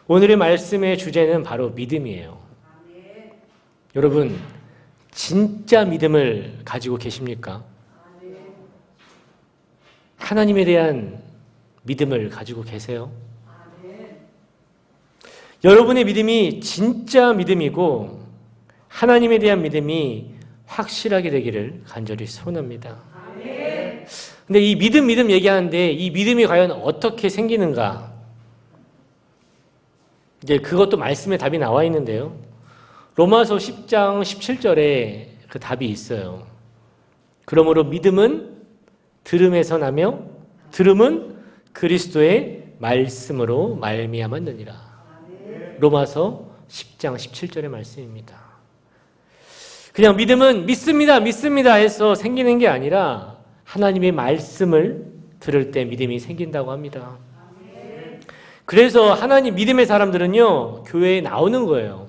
오늘의 말씀의 주제는 바로 믿음이에요. 여러분, 진짜 믿음을 가지고 계십니까? 하나님에 대한 믿음을 가지고 계세요? 여러분의 믿음이 진짜 믿음이고 하나님에 대한 믿음이 확실하게 되기를 간절히 소원합니다. 근데 이 믿음 얘기하는데 이 믿음이 과연 어떻게 생기는가? 이제 그것도 말씀에 답이 나와 있는데요. 로마서 10장 17절에 그 답이 있어요. 그러므로 믿음은 들음에서 나며 들음은 그리스도의 말씀으로 말미암았느니라. 로마서 10장 17절의 말씀입니다. 그냥 믿음은 믿습니다 해서 생기는 게 아니라 하나님의 말씀을 들을 때 믿음이 생긴다고 합니다. 그래서 하나님 믿음의 사람들은요, 교회에 나오는 거예요.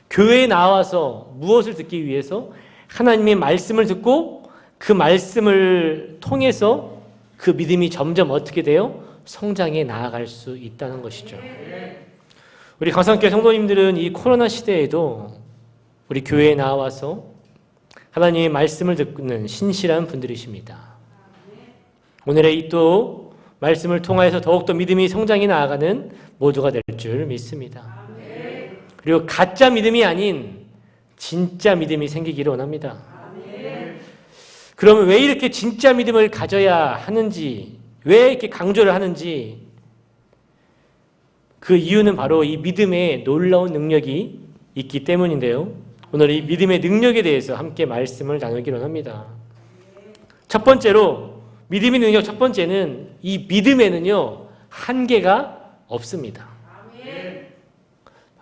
교회에 나와서 무엇을 듣기 위해서? 하나님의 말씀을 듣고 그 말씀을 통해서 그 믿음이 점점 어떻게 돼요? 성장해 나아갈 수 있다는 것이죠. 우리 강산교회 성도님들은 이 코로나 시대에도 우리 교회에 나와서 하나님의 말씀을 듣는 신실한 분들이십니다. 오늘의 이 또 말씀을 통하여서 더욱더 믿음이 성장해 나아가는 모두가 될 줄 믿습니다. 그리고 가짜 믿음이 아닌 진짜 믿음이 생기기를 원합니다. 그러면 왜 이렇게 진짜 믿음을 가져야 하는지, 왜 이렇게 강조를 하는지, 그 이유는 바로 이 믿음에 놀라운 능력이 있기 때문인데요. 오늘 이 믿음의 능력에 대해서 함께 말씀을 나누기로 합니다. 첫 번째로 믿음의 능력 첫 번째는 이 믿음에는요, 한계가 없습니다.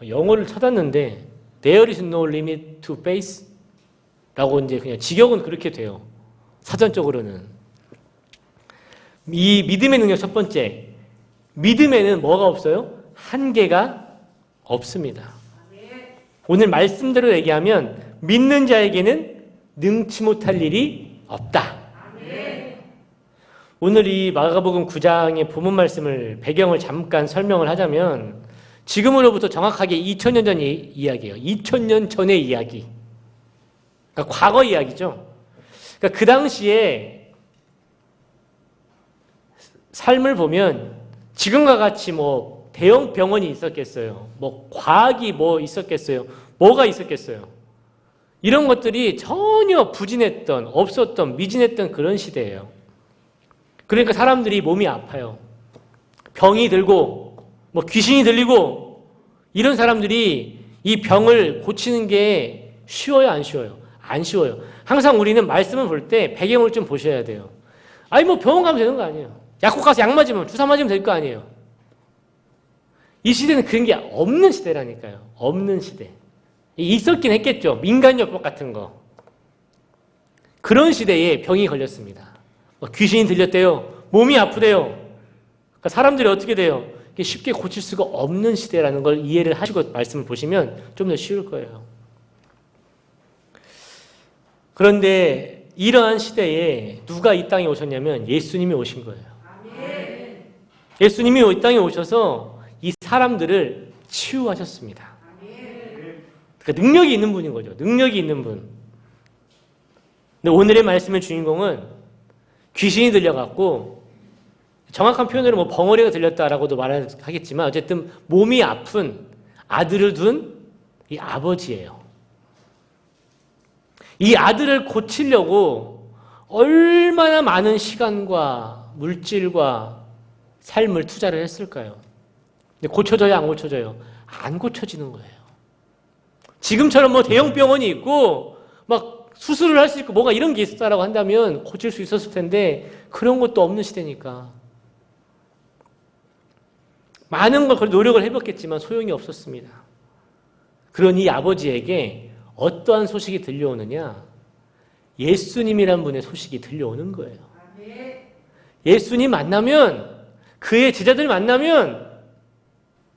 영어를 찾았는데 There is no limit to faith 라고 이제 그냥 직역은 그렇게 돼요. 사전적으로는. 이 믿음의 능력 첫 번째, 믿음에는 뭐가 없어요? 한계가 없습니다. 오늘 말씀대로 얘기하면 믿는 자에게는 능치 못할 일이 없다. 오늘 이 마가복음 9장의 본문 말씀을 배경을 잠깐 설명을 하자면 지금으로부터 정확하게 2000년 전 이야기예요. 2000년 전의 이야기. 그러니까 과거 이야기죠. 그러니까 그 당시에 삶을 보면 지금과 같이 뭐 대형 병원이 있었겠어요. 뭐 과학이 뭐 있었겠어요. 뭐가 있었겠어요. 이런 것들이 전혀 부진했던, 없었던, 미진했던 그런 시대예요. 그러니까 사람들이 몸이 아파요. 병이 들고 뭐 귀신이 들리고 이런 사람들이 이 병을 고치는 게 쉬워요, 안 쉬워요? 안 쉬워요. 항상 우리는 말씀을 볼 때 배경을 좀 보셔야 돼요. 아니 뭐 병원 가면 되는 거 아니에요. 약국 가서 약 맞으면 주사 맞으면 될 거 아니에요. 이 시대는 그런 게 없는 시대라니까요. 없는 시대. 있었긴 했겠죠. 민간요법 같은 거. 그런 시대에 병이 걸렸습니다. 귀신이 들렸대요. 몸이 아프대요. 그러니까 사람들이 어떻게 돼요? 쉽게 고칠 수가 없는 시대라는 걸 이해를 하시고 말씀을 보시면 좀 더 쉬울 거예요. 그런데 이러한 시대에 누가 이 땅에 오셨냐면 예수님이 오신 거예요. 예수님이 이 땅에 오셔서 이 사람들을 치유하셨습니다. 그러니까 능력이 있는 분인 거죠. 능력이 있는 분. 근데 오늘의 말씀의 주인공은 귀신이 들려갖고 정확한 표현으로 뭐 벙어리가 들렸다라고도 말하겠지만 어쨌든 몸이 아픈 아들을 둔 이 아버지예요. 이 아들을 고치려고 얼마나 많은 시간과 물질과 삶을 투자를 했을까요? 근데 고쳐져요, 안 고쳐져요? 안 고쳐지는 거예요. 지금처럼 뭐 대형 병원이 있고 막 수술을 할 수 있고 뭐가 이런 게 있었다라고 한다면 고칠 수 있었을 텐데 그런 것도 없는 시대니까 많은 걸 노력을 해봤겠지만 소용이 없었습니다. 그런 이 아버지에게 어떠한 소식이 들려오느냐? 예수님이란 분의 소식이 들려오는 거예요. 예수님 만나면, 그의 제자들 만나면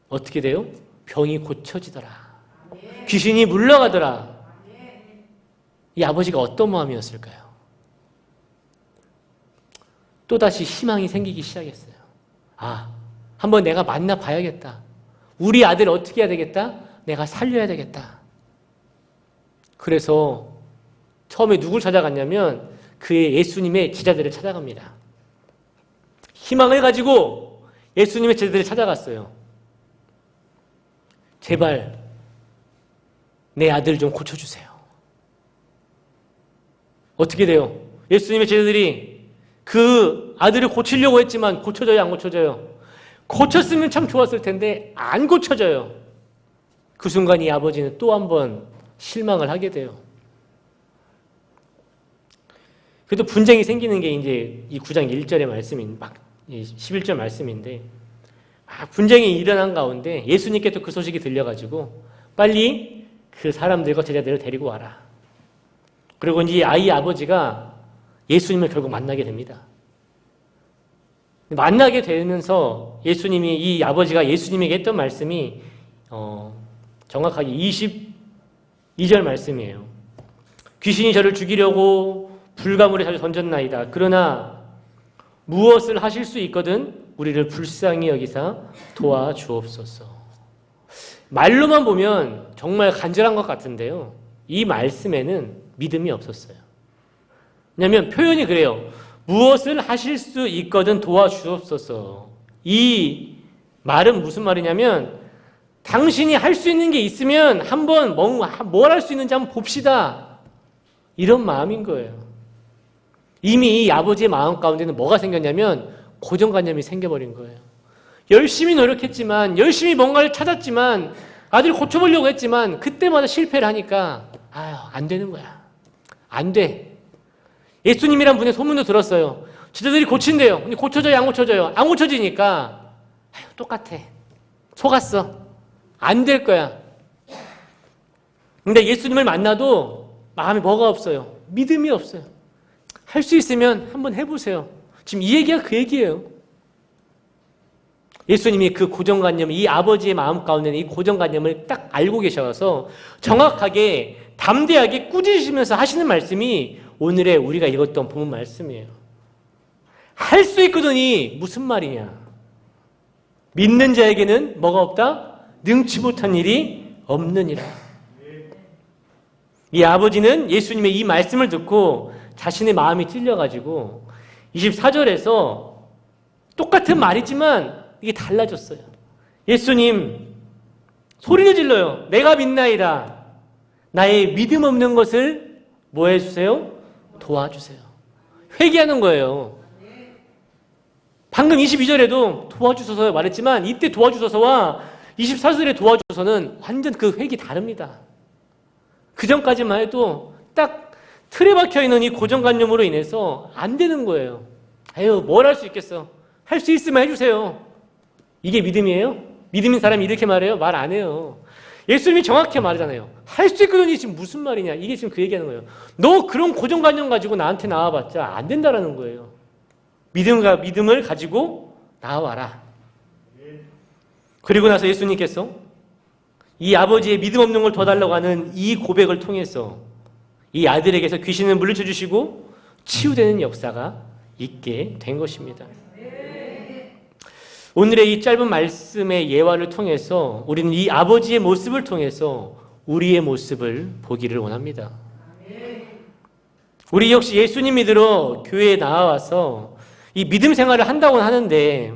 어떻게 돼요? 병이 고쳐지더라. 귀신이 물러가더라. 이 아버지가 어떤 마음이었을까요? 또다시 희망이 생기기 시작했어요. 아, 한번 내가 만나봐야겠다. 우리 아들 어떻게 해야 되겠다? 내가 살려야 되겠다. 그래서 처음에 누굴 찾아갔냐면 그의 예수님의 제자들을 찾아갑니다. 희망을 가지고 예수님의 제자들을 찾아갔어요. 제발 내 아들 좀 고쳐주세요. 어떻게 돼요? 예수님의 제자들이 그 아들을 고치려고 했지만 고쳐져요, 안 고쳐져요? 고쳤으면 참 좋았을 텐데 안 고쳐져요. 그 순간 이 아버지는 또 한 번 실망을 하게 돼요. 그래도 분쟁이 생기는 게 이제 이 9장 1절의 말씀인, 막 11절 말씀인데, 분쟁이 일어난 가운데 예수님께도 그 소식이 들려가지고 빨리 그 사람들과 제자들을 데리고 와라. 그리고 이제 아이 아버지가 예수님을 결국 만나게 됩니다. 만나게 되면서 예수님이, 이 아버지가 예수님에게 했던 말씀이 정확하게 22절 말씀이에요. 귀신이 저를 죽이려고 불가물에 저를 던졌나이다. 그러나 무엇을 하실 수 있거든 우리를 불쌍히 여기사 도와주옵소서. 말로만 보면 정말 간절한 것 같은데요. 이 말씀에는 믿음이 없었어요. 왜냐하면 표현이 그래요. 무엇을 하실 수 있거든 도와주옵소서. 이 말은 무슨 말이냐면 당신이 할 수 있는 게 있으면 한번 뭘 할 수 있는지 한번 봅시다. 이런 마음인 거예요. 이미 이 아버지의 마음 가운데는 뭐가 생겼냐면 고정관념이 생겨버린 거예요. 열심히 노력했지만, 열심히 뭔가를 찾았지만, 아들 고쳐보려고 했지만 그때마다 실패를 하니까 안 되는 거야. 안 돼. 예수님이란 분의 소문도 들었어요. 제자들이 고친대요. 근데 고쳐져요, 안 고쳐져요? 안 고쳐지니까 똑같아. 속았어. 안 될 거야. 근데 예수님을 만나도 마음에 뭐가 없어요? 믿음이 없어요. 할 수 있으면 한번 해보세요. 지금 이 얘기가 그 얘기예요. 예수님이 그 고정관념, 이 아버지의 마음 가운데는 이 고정관념을 딱 알고 계셔서 정확하게 담대하게 꾸짖으시면서 하시는 말씀이 오늘의 우리가 읽었던 본문 말씀이에요. 할 수 있거든이 무슨 말이냐? 믿는 자에게는 뭐가 없다? 능치 못한 일이 없느니라. 이 아버지는 예수님의 이 말씀을 듣고 자신의 마음이 찔려가지고 24절에서 똑같은 말이지만 이게 달라졌어요. 예수님 소리를 질러요. 내가 믿나이다. 나의 믿음 없는 것을 뭐 해주세요? 도와주세요. 회개하는 거예요. 방금 22절에도 도와주소서 말했지만 이때 도와주소서와 24절에 도와주소서는 완전 그 회개 다릅니다. 그 전까지만 해도 딱 틀에 박혀있는 이 고정관념으로 인해서 안 되는 거예요. 뭘 할 수 있겠어. 할 수 있으면 해주세요. 이게 믿음이에요? 믿음인 사람이 이렇게 말해요? 말 안 해요. 예수님이 정확히 말하잖아요. 할 수 있거든요. 지금 무슨 말이냐. 이게 지금 그 얘기하는 거예요. 너 그런 고정관념 가지고 나한테 나와봤자 안 된다라는 거예요. 믿음을 가지고 나와라. 그리고 나서 예수님께서 이 아버지의 믿음 없는 걸 도와달라고 하는 이 고백을 통해서 이 아들에게서 귀신을 물리쳐 주시고 치유되는 역사가 있게 된 것입니다. 오늘의 이 짧은 말씀의 예화를 통해서 우리는 이 아버지의 모습을 통해서 우리의 모습을 보기를 원합니다. 우리 역시 예수님 믿으러 교회에 나와서 이 믿음 생활을 한다고 하는데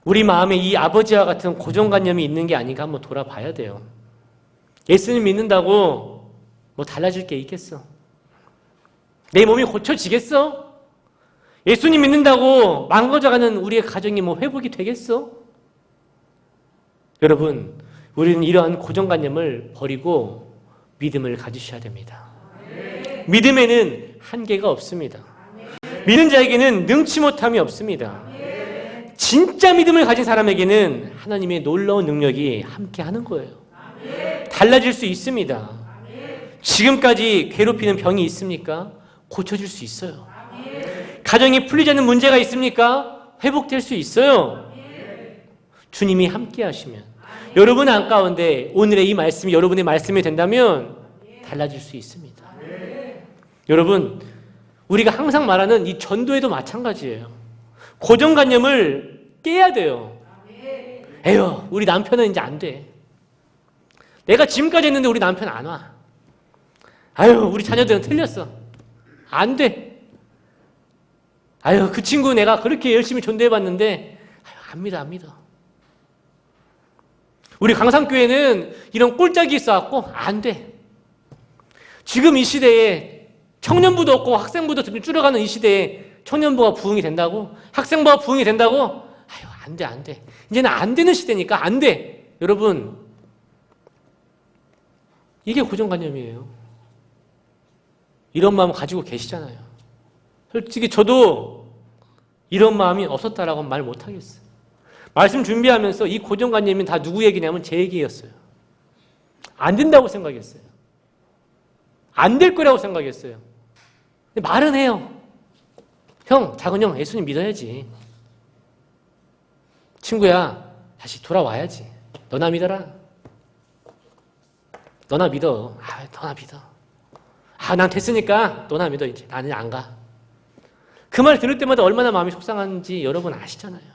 우리 마음에 이 아버지와 같은 고정관념이 있는 게 아닌가 한번 돌아봐야 돼요. 예수님 믿는다고 뭐 달라질 게 있겠어? 내 몸이 고쳐지겠어? 예수님 믿는다고 망가져가는 우리의 가정이 뭐 회복이 되겠어? 여러분, 우리는 이러한 고정관념을 버리고 믿음을 가지셔야 됩니다. 믿음에는 한계가 없습니다. 믿는 자에게는 능치 못함이 없습니다. 진짜 믿음을 가진 사람에게는 하나님의 놀라운 능력이 함께하는 거예요. 달라질 수 있습니다. 지금까지 괴롭히는 병이 있습니까? 고쳐질 수 있어요. 가정이 풀리지 않는 문제가 있습니까? 회복될 수 있어요. 주님이 함께 하시면 여러분 안 가운데 오늘의 이 말씀이 여러분의 말씀이 된다면 달라질 수 있습니다. 여러분, 우리가 항상 말하는 이 전도에도 마찬가지예요. 고정관념을 깨야 돼요. 에휴, 우리 남편은 이제 안 돼. 내가 지금까지 했는데 우리 남편 안 와. 아유, 우리 자녀들은 틀렸어. 안 돼. 아유, 그 친구 내가 그렇게 열심히 존대해봤는데 안 믿어, 안 믿어. 우리 강산교회는 이런 꼴짝이 있어갖고 안 돼. 지금 이 시대에 청년부도 없고 학생부도 줄어가는 이 시대에 청년부가 부흥이 된다고? 학생부가 부흥이 된다고? 아유, 안 돼, 안 돼. 이제는 안 되는 시대니까 안 돼. 여러분, 이게 고정관념이에요. 이런 마음 가지고 계시잖아요. 솔직히 저도 이런 마음이 없었다라고 말 못하겠어요. 말씀 준비하면서 이 고정관념이 다 누구 얘기냐면 제 얘기였어요. 안 된다고 생각했어요. 안 될 거라고 생각했어요. 근데 말은 해요. 형, 작은 형, 예수님 믿어야지. 친구야, 다시 돌아와야지. 너나 믿어라. 너나 믿어. 너나 믿어. 난 됐으니까 너나 믿어. 이제 나는 안 가. 그 말 들을 때마다 얼마나 마음이 속상한지 여러분 아시잖아요.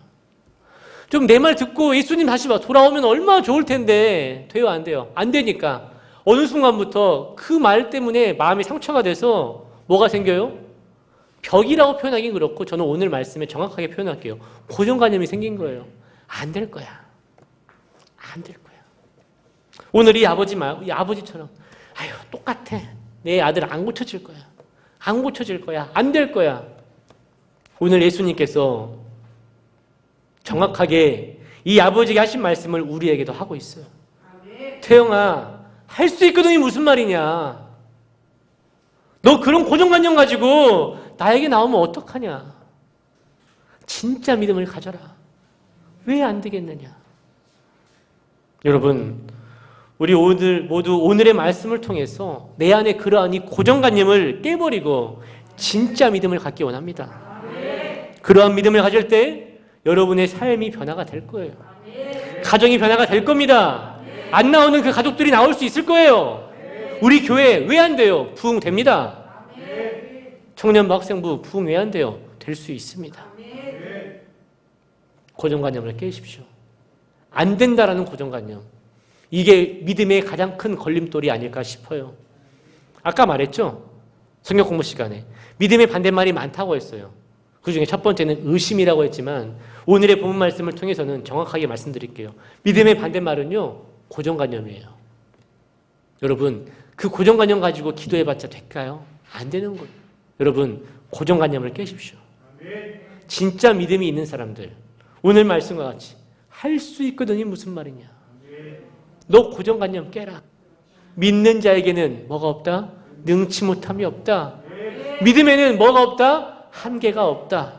좀 내 말 듣고 예수님 다시 돌아오면 얼마나 좋을 텐데 돼요, 안 돼요? 안 되니까 어느 순간부터 그 말 때문에 마음이 상처가 돼서 뭐가 생겨요? 벽이라고 표현하긴 그렇고 저는 오늘 말씀에 정확하게 표현할게요. 고정관념이 생긴 거예요. 안 될 거야. 안 될 거야. 오늘 이 아버지처럼 아유, 똑같아. 내 아들 안 고쳐질 거야. 안 고쳐질 거야. 안 될 거야. 오늘 예수님께서 정확하게 이 아버지가 하신 말씀을 우리에게도 하고 있어요. 태영아, 할 수 있거든이 무슨 말이냐. 너 그런 고정관념 가지고 나에게 나오면 어떡하냐. 진짜 믿음을 가져라. 왜 안 되겠느냐. 여러분, 우리 모두 오늘의 말씀을 통해서 내 안에 그러한 이 고정관념을 깨버리고 진짜 믿음을 갖기 원합니다. 그러한 믿음을 가질 때 여러분의 삶이 변화가 될 거예요. 가정이 변화가 될 겁니다. 안 나오는 그 가족들이 나올 수 있을 거예요. 우리 교회 왜 안 돼요? 부흥됩니다. 청년부 학생부 부흥 왜 안 돼요? 될 수 있습니다. 고정관념을 깨십시오. 안 된다라는 고정관념. 이게 믿음의 가장 큰 걸림돌이 아닐까 싶어요. 아까 말했죠? 성경 공부 시간에. 믿음의 반대말이 많다고 했어요. 그 중에 첫 번째는 의심이라고 했지만 오늘의 본문 말씀을 통해서는 정확하게 말씀드릴게요. 믿음의 반대말은요, 고정관념이에요. 여러분, 그 고정관념 가지고 기도해봤자 될까요? 안 되는 거예요. 여러분, 고정관념을 깨십시오. 진짜 믿음이 있는 사람들, 오늘 말씀과 같이 할 수 있거든이 무슨 말이냐. 너 고정관념 깨라. 믿는 자에게는 뭐가 없다? 능치 못함이 없다. 믿음에는 뭐가 없다? 한계가 없다.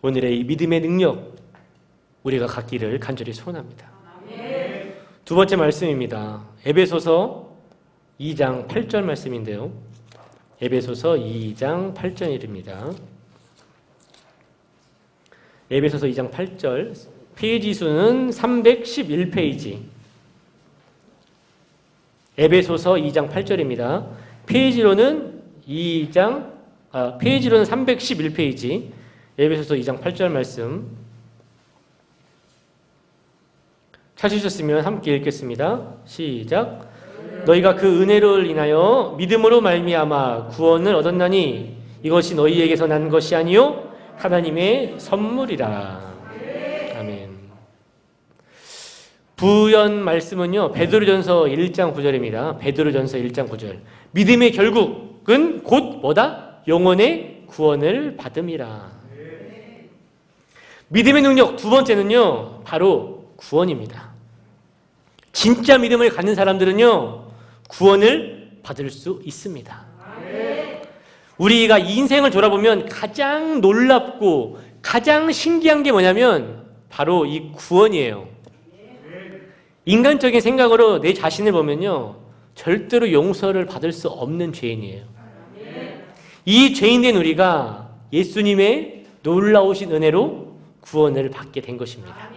오늘의 이 믿음의 능력 우리가 갖기를 간절히 소원합니다. 두 번째 말씀입니다. 에베소서 2장 8절 말씀인데요. 에베소서 2장 8절입니다. 에베소서 2장 8절, 페이지 수는 311페이지. 에베소서 2장 8절입니다. 페이지로는 311페이지. 에베소서 2장 8절 말씀. 찾으셨으면 함께 읽겠습니다. 시작. 너희가 그 은혜를 인하여 믿음으로 말미암아 구원을 얻었나니 이것이 너희에게서 난 것이 아니요 하나님의 선물이라. 아멘. 부연 말씀은요, 베드로전서 1장 9절입니다. 베드로전서 1장 9절. 믿음의 결국은 곧 뭐다? 영혼의 구원을 받음이라. 믿음의 능력 두 번째는요, 바로 구원입니다. 진짜 믿음을 갖는 사람들은요, 구원을 받을 수 있습니다. 우리가 이 인생을 돌아보면 가장 놀랍고 가장 신기한 게 뭐냐면 바로 이 구원이에요. 인간적인 생각으로 내 자신을 보면요, 절대로 용서를 받을 수 없는 죄인이에요. 이 죄인된 우리가 예수님의 놀라우신 은혜로 구원을 받게 된 것입니다.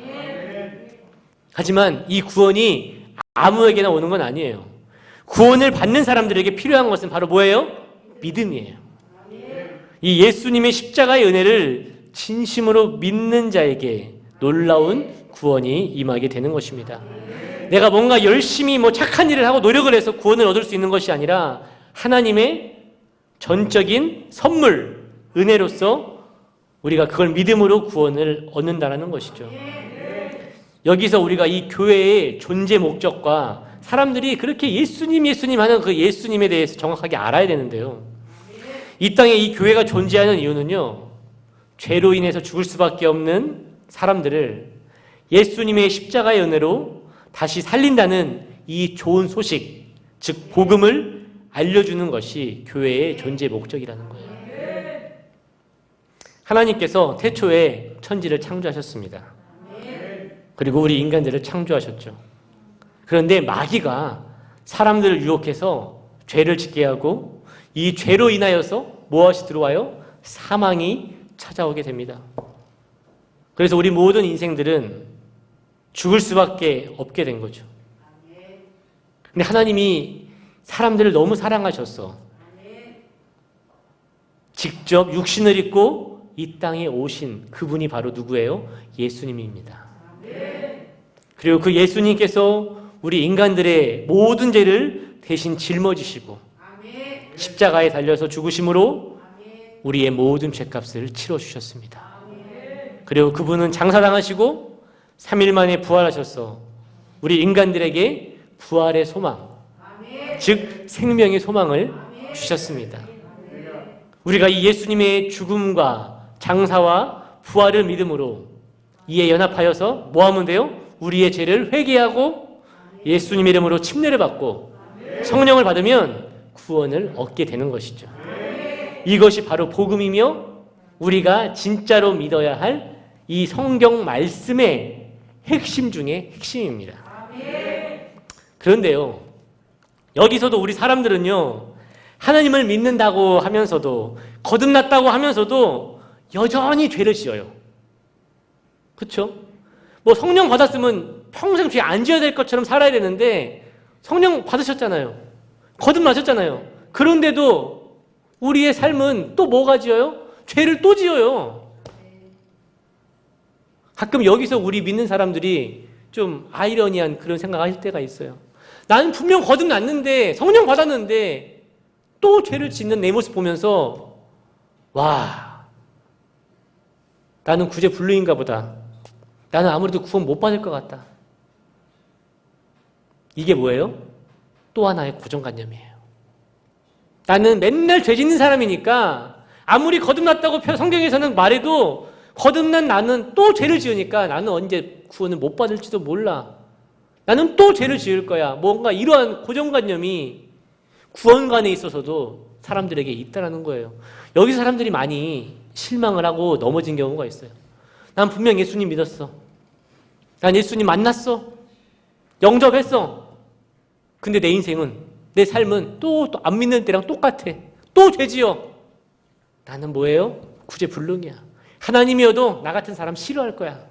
하지만 이 구원이 아무에게나 오는 건 아니에요. 구원을 받는 사람들에게 필요한 것은 바로 뭐예요? 믿음이에요. 이 예수님의 십자가의 은혜를 진심으로 믿는 자에게 놀라운 구원이 임하게 되는 것입니다. 내가 뭔가 열심히 착한 일을 하고 노력을 해서 구원을 얻을 수 있는 것이 아니라 하나님의 전적인 선물, 은혜로서 우리가 그걸 믿음으로 구원을 얻는다는 것이죠. 여기서 우리가 이 교회의 존재 목적과 사람들이 그렇게 예수님 하는 그 예수님에 대해서 정확하게 알아야 되는데요. 이 땅에 이 교회가 존재하는 이유는요, 죄로 인해서 죽을 수밖에 없는 사람들을 예수님의 십자가의 은혜로 다시 살린다는 이 좋은 소식, 즉 복음을 알려주는 것이 교회의 존재 목적이라는 거예요. 하나님께서 태초에 천지를 창조하셨습니다. 그리고 우리 인간들을 창조하셨죠. 그런데 마귀가 사람들을 유혹해서 죄를 짓게 하고 이 죄로 인하여서 무엇이 들어와요? 사망이 찾아오게 됩니다. 그래서 우리 모든 인생들은 죽을 수밖에 없게 된 거죠. 근데 하나님이 사람들을 너무 사랑하셨어. 직접 육신을 입고 이 땅에 오신 그분이 바로 누구예요? 예수님입니다. 그리고 그 예수님께서 우리 인간들의 모든 죄를 대신 짊어지시고 십자가에 달려서 죽으심으로 우리의 모든 죄값을 치러주셨습니다. 그리고 그분은 장사당하시고 3일 만에 부활하셔서 우리 인간들에게 부활의 소망, 즉 생명의 소망을 주셨습니다. 우리가 이 예수님의 죽음과 장사와 부활을 믿음으로 이에 연합하여서 뭐 하면 돼요? 우리의 죄를 회개하고 예수님의 이름으로 침례를 받고 성령을 받으면 구원을 얻게 되는 것이죠. 이것이 바로 복음이며 우리가 진짜로 믿어야 할 이 성경 말씀의 핵심 중에 핵심입니다. 그런데요, 여기서도 우리 사람들은요, 하나님을 믿는다고 하면서도 거듭났다고 하면서도 여전히 죄를 지어요. 그렇죠? 성령 받았으면 평생 죄 안 지어야 될 것처럼 살아야 되는데 성령 받으셨잖아요. 거듭나셨잖아요. 그런데도 우리의 삶은 또 뭐가 지어요? 죄를 또 지어요. 가끔 여기서 우리 믿는 사람들이 좀 아이러니한 그런 생각하실 때가 있어요. 나는 분명 거듭났는데 성령 받았는데 또 죄를 짓는 내 모습 보면서 와, 나는 구제불능인가 보다. 나는 아무래도 구원 못 받을 것 같다. 이게 뭐예요? 또 하나의 고정관념이에요. 나는 맨날 죄 짓는 사람이니까 아무리 거듭났다고 성경에서는 말해도 거듭난 나는 또 죄를 지으니까 나는 언제 구원을 못 받을지도 몰라. 나는 또 죄를 지을 거야. 뭔가 이러한 고정관념이 구원관에 있어서도 사람들에게 있다는 거예요. 여기서 사람들이 많이 실망을 하고 넘어진 경우가 있어요. 난 분명 예수님 믿었어. 난 예수님 만났어. 영접했어. 근데 내 인생은, 내 삶은 또 안 믿는 때랑 똑같아. 또 죄지어. 나는 뭐예요? 구제불능이야. 하나님이어도 나 같은 사람 싫어할 거야.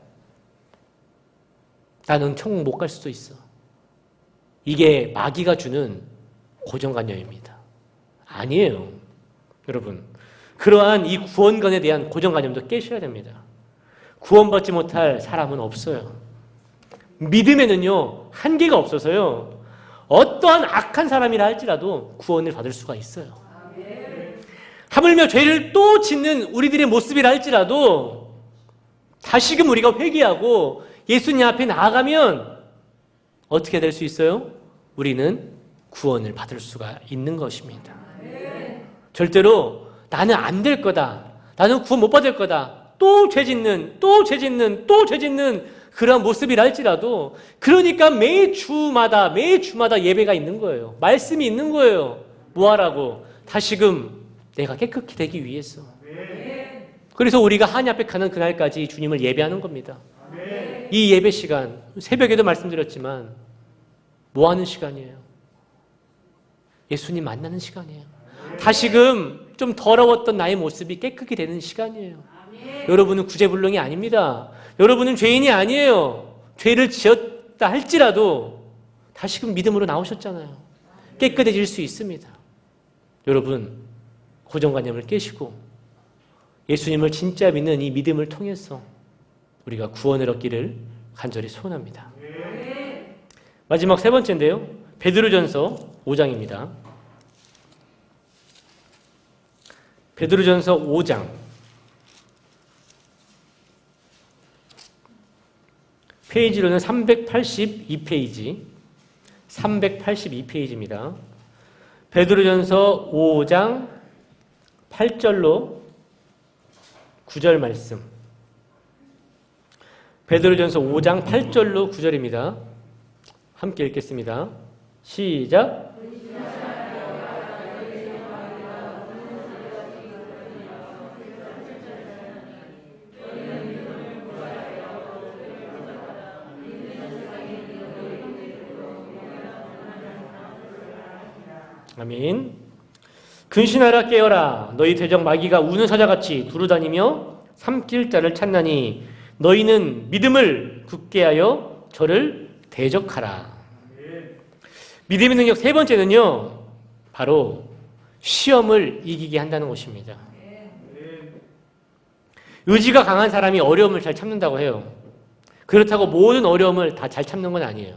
나는 천국 못 갈 수도 있어. 이게 마귀가 주는 고정관념입니다. 아니에요. 여러분, 그러한 이 구원관에 대한 고정관념도 깨셔야 됩니다. 구원받지 못할 사람은 없어요. 믿음에는요, 한계가 없어서요, 어떠한 악한 사람이라 할지라도 구원을 받을 수가 있어요. 하물며 죄를 또 짓는 우리들의 모습이라 할지라도 다시금 우리가 회개하고 예수님 앞에 나아가면 어떻게 될 수 있어요? 우리는 구원을 받을 수가 있는 것입니다. 절대로 나는 안 될 거다. 나는 구원 못 받을 거다. 또 죄 짓는 그런 모습이라 할지라도 그러니까 매 주마다 예배가 있는 거예요. 말씀이 있는 거예요. 뭐하라고? 다시금 내가 깨끗이 되기 위해서. 그래서 우리가 하나님 앞에 가는 그날까지 주님을 예배하는 겁니다. 이 예배 시간, 새벽에도 말씀드렸지만 뭐 하는 시간이에요? 예수님 만나는 시간이에요. 다시금 좀 더러웠던 나의 모습이 깨끗이 되는 시간이에요. 여러분은 구제불능이 아닙니다. 여러분은 죄인이 아니에요. 죄를 지었다 할지라도 다시금 믿음으로 나오셨잖아요. 깨끗해질 수 있습니다. 여러분, 고정관념을 깨시고 예수님을 진짜 믿는 이 믿음을 통해서 우리가 구원을 얻기를 간절히 소원합니다. 마지막 세 번째인데요. 베드로전서 5장입니다. 베드로전서 5장. 페이지로는 382페이지. 382페이지입니다. 베드로전서 5장 8절로 9절 말씀. 베드로전서 5장 8절로 9절입니다. 함께 읽겠습니다. 시작. 아멘. 근신하라 깨어라. 너희 대적 마귀가 우는 사자같이 두루다니며 삼킬 자를 찾나니 너희는 믿음을 굳게 하여 저를 대적하라. 믿음의 능력 세 번째는요, 바로 시험을 이기게 한다는 것입니다. 의지가 강한 사람이 어려움을 잘 참는다고 해요. 그렇다고 모든 어려움을 다 잘 참는 건 아니에요.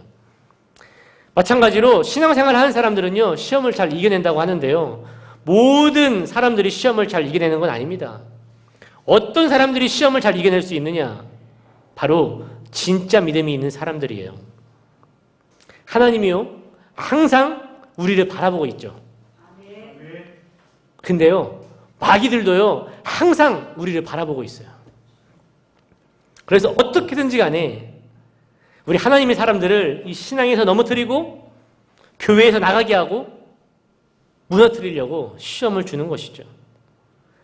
마찬가지로 신앙생활을 하는 사람들은요, 시험을 잘 이겨낸다고 하는데요, 모든 사람들이 시험을 잘 이겨내는 건 아닙니다. 어떤 사람들이 시험을 잘 이겨낼 수 있느냐? 바로 진짜 믿음이 있는 사람들이에요. 하나님이요, 항상 우리를 바라보고 있죠. 근데요, 마귀들도요, 항상 우리를 바라보고 있어요. 그래서 어떻게든지 간에 우리 하나님의 사람들을 이 신앙에서 넘어뜨리고 교회에서 나가게 하고 무너뜨리려고 시험을 주는 것이죠.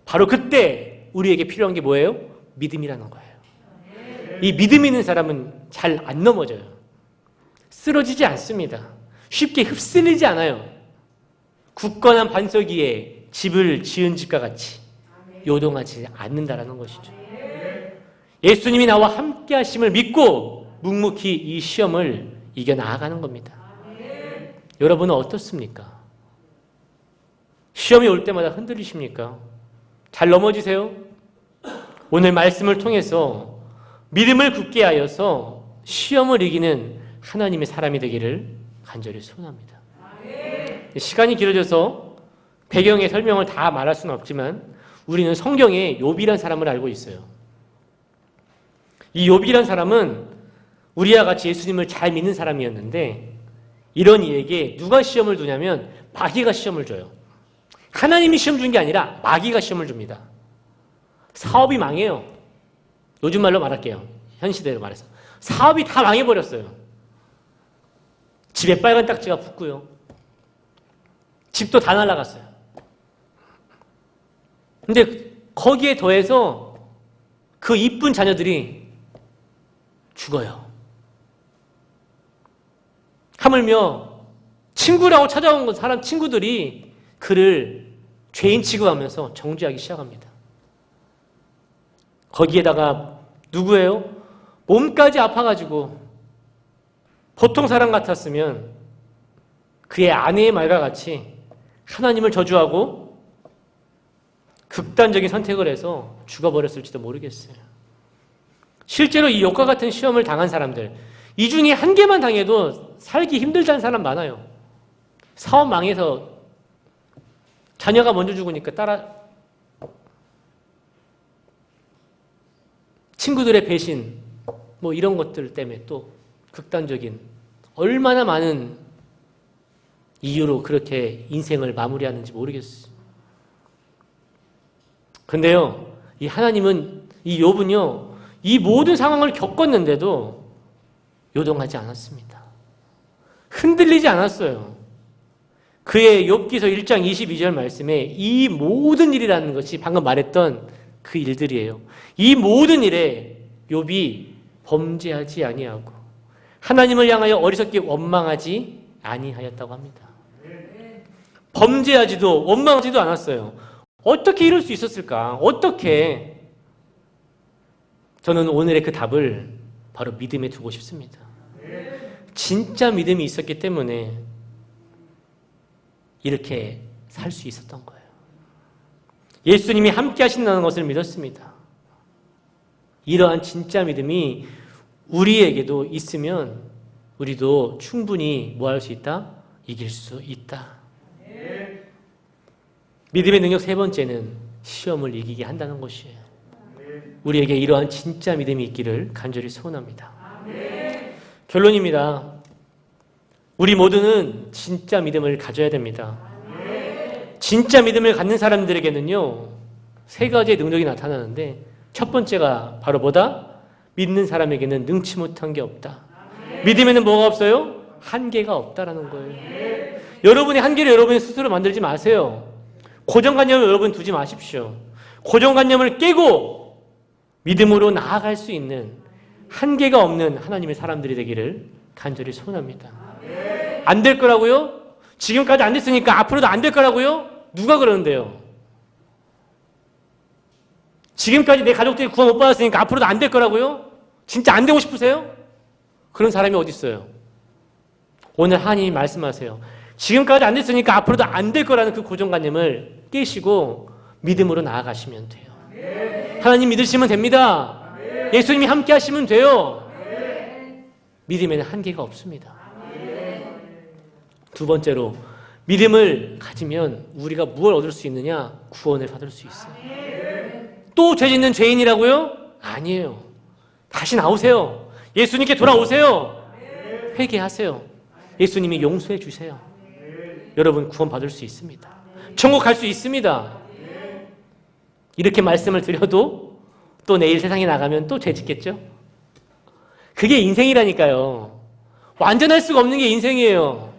바로 그때 우리에게 필요한 게 뭐예요? 믿음이라는 거예요. 이 믿음 있는 사람은 잘 안 넘어져요. 쓰러지지 않습니다. 쉽게 휩쓸리지 않아요. 굳건한 반석 위에 집을 지은 집과 같이 요동하지 않는다라는 것이죠. 예수님이 나와 함께 하심을 믿고 묵묵히 이 시험을 이겨나가는 겁니다. 여러분은 어떻습니까? 시험이 올 때마다 흔들리십니까? 잘 넘어지세요? 오늘 말씀을 통해서 믿음을 굳게 하여서 시험을 이기는 하나님의 사람이 되기를 간절히 소원합니다. 시간이 길어져서 배경의 설명을 다 말할 수는 없지만 우리는 성경에 욥이란 사람을 알고 있어요. 이 욥이란 사람은 우리와 같이 예수님을 잘 믿는 사람이었는데 이런 이에게 누가 시험을 두냐면 마귀가 시험을 줘요. 하나님이 시험 준 게 아니라 마귀가 시험을 줍니다. 사업이 망해요. 요즘 말로 말할게요. 현 시대로 말해서. 사업이 다 망해버렸어요. 집에 빨간 딱지가 붙고요. 집도 다 날아갔어요. 근데 거기에 더해서 그 이쁜 자녀들이 죽어요. 하물며 친구라고 찾아온 사람 친구들이 그를 죄인 취급하면서 정죄하기 시작합니다. 거기에다가 누구예요? 몸까지 아파가지고 보통 사람 같았으면 그의 아내의 말과 같이 하나님을 저주하고 극단적인 선택을 해서 죽어버렸을지도 모르겠어요. 실제로 이 욥과 같은 시험을 당한 사람들, 이 중에 한 개만 당해도 살기 힘들다는 사람 많아요. 사업 망해서 자녀가 먼저 죽으니까 친구들의 배신, 뭐 이런 것들 때문에 또 극단적인 얼마나 많은 이유로 그렇게 인생을 마무리하는지 모르겠어요. 근데요, 이 하나님은, 이 욥은요, 이 모든 상황을 겪었는데도 요동하지 않았습니다. 흔들리지 않았어요. 그의 욥기서 1장 22절 말씀에 이 모든 일이라는 것이 방금 말했던 그 일들이에요. 이 모든 일에 욥이 범죄하지 아니하고 하나님을 향하여 어리석게 원망하지 아니하였다고 합니다. 범죄하지도 원망하지도 않았어요. 어떻게 이럴 수 있었을까? 어떻게? 저는 오늘의 그 답을 바로 믿음에 두고 싶습니다. 진짜 믿음이 있었기 때문에 이렇게 살 수 있었던 거예요. 예수님이 함께 하신다는 것을 믿었습니다. 이러한 진짜 믿음이 우리에게도 있으면 우리도 충분히 뭐 할 수 있다? 이길 수 있다. 믿음의 능력 세 번째는 시험을 이기게 한다는 것이에요. 우리에게 이러한 진짜 믿음이 있기를 간절히 소원합니다. 결론입니다. 우리 모두는 진짜 믿음을 가져야 됩니다. 진짜 믿음을 갖는 사람들에게는요, 세 가지의 능력이 나타나는데 첫 번째가 바로 뭐다? 믿는 사람에게는 능치 못한 게 없다. 믿음에는 뭐가 없어요? 한계가 없다라는 거예요. 여러분의 한계를 여러분이 스스로 만들지 마세요. 고정관념을 여러분 두지 마십시오. 고정관념을 깨고 믿음으로 나아갈 수 있는 한계가 없는 하나님의 사람들이 되기를 간절히 소원합니다. 안 될 거라고요? 지금까지 안 됐으니까 앞으로도 안 될 거라고요? 누가 그러는데요? 지금까지 내 가족들이 구원 못 받았으니까 앞으로도 안 될 거라고요? 진짜 안 되고 싶으세요? 그런 사람이 어디 있어요? 오늘 하나님이 말씀하세요. 지금까지 안 됐으니까 앞으로도 안 될 거라는 그 고정관념을 깨시고 믿음으로 나아가시면 돼요. 하나님 믿으시면 됩니다. 예수님이 함께 하시면 돼요. 믿음에는 한계가 없습니다. 두 번째로 믿음을 가지면 우리가 무엇을 얻을 수 있느냐? 구원을 받을 수 있어요. 또 죄 짓는 죄인이라고요? 아니에요. 다시 나오세요. 예수님께 돌아오세요. 회개하세요. 예수님이 용서해 주세요. 여러분 구원 받을 수 있습니다. 천국 갈 수 있습니다. 이렇게 말씀을 드려도 또 내일 세상에 나가면 또 죄 짓겠죠? 그게 인생이라니까요. 완전할 수가 없는 게 인생이에요.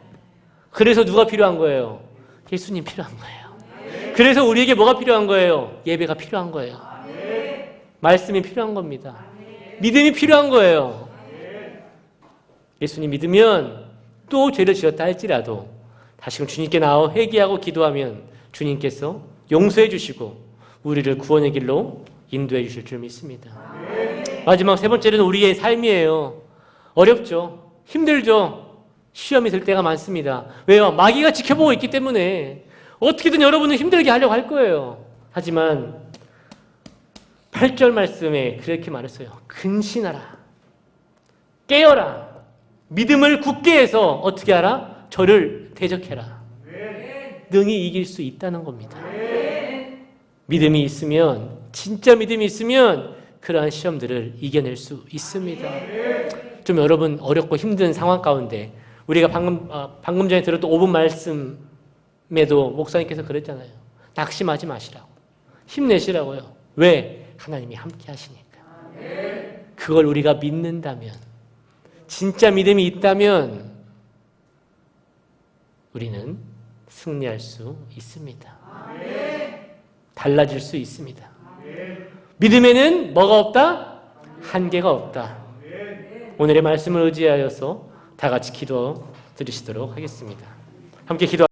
그래서 누가 필요한 거예요? 예수님 필요한 거예요. 그래서 우리에게 뭐가 필요한 거예요? 예배가 필요한 거예요. 말씀이 필요한 겁니다. 믿음이 필요한 거예요. 예수님 믿으면 또 죄를 지었다 할지라도 다시금 주님께 나와 회개하고 기도하면 주님께서 용서해 주시고 우리를 구원의 길로 인도해 주실 줄 믿습니다. 마지막 세 번째는 우리의 삶이에요. 어렵죠. 힘들죠. 시험이 들 때가 많습니다. 왜요? 마귀가 지켜보고 있기 때문에 어떻게든 여러분을 힘들게 하려고 할 거예요. 하지만 8절 말씀에 그렇게 말했어요. 근신하라. 깨어라. 믿음을 굳게 해서 어떻게 하라? 저를 대적해라. 능히 이길 수 있다는 겁니다. 믿음이 있으면, 진짜 믿음이 있으면 그러한 시험들을 이겨낼 수 있습니다. 좀 여러분 어렵고 힘든 상황 가운데 우리가 방금 전에 들었던 5분 말씀에도 목사님께서 그랬잖아요. 낙심하지 마시라고. 힘내시라고요. 왜? 하나님이 함께 하시니까. 그걸 우리가 믿는다면, 진짜 믿음이 있다면 우리는 승리할 수 있습니다. 달라질 수 있습니다. 믿음에는 뭐가 없다? 한계가 없다. 오늘의 말씀을 의지하여서 다 같이 기도 드리시도록 하겠습니다. 함께 기도